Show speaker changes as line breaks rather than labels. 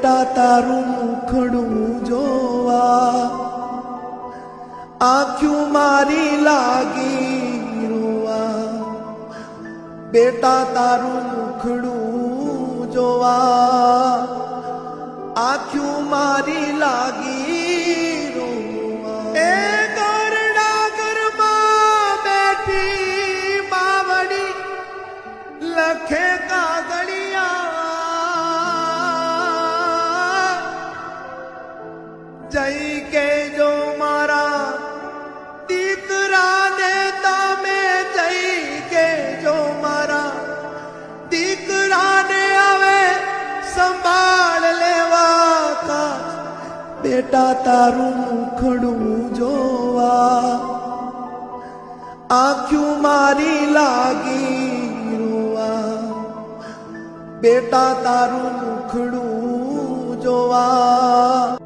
બેટા તારું મુખડું જોવા આંખ્યું મારી લાગી રોવા બેટા તારું મુખડું જોવા આંખ્યું મારી લાગી રોવા એ ગરડા ઘરમાં બેઠી માવડી લખે કાગળિયા જઈ કેજો મારા દીકરાને તમે જઈ કેજો મારા દીકરાને હવે સંભાળ લેવા કા બેટા તારું મુખડું જોવા આંખ્યું મારી લાગી રોવા બેટા તારું મુખડું જોવા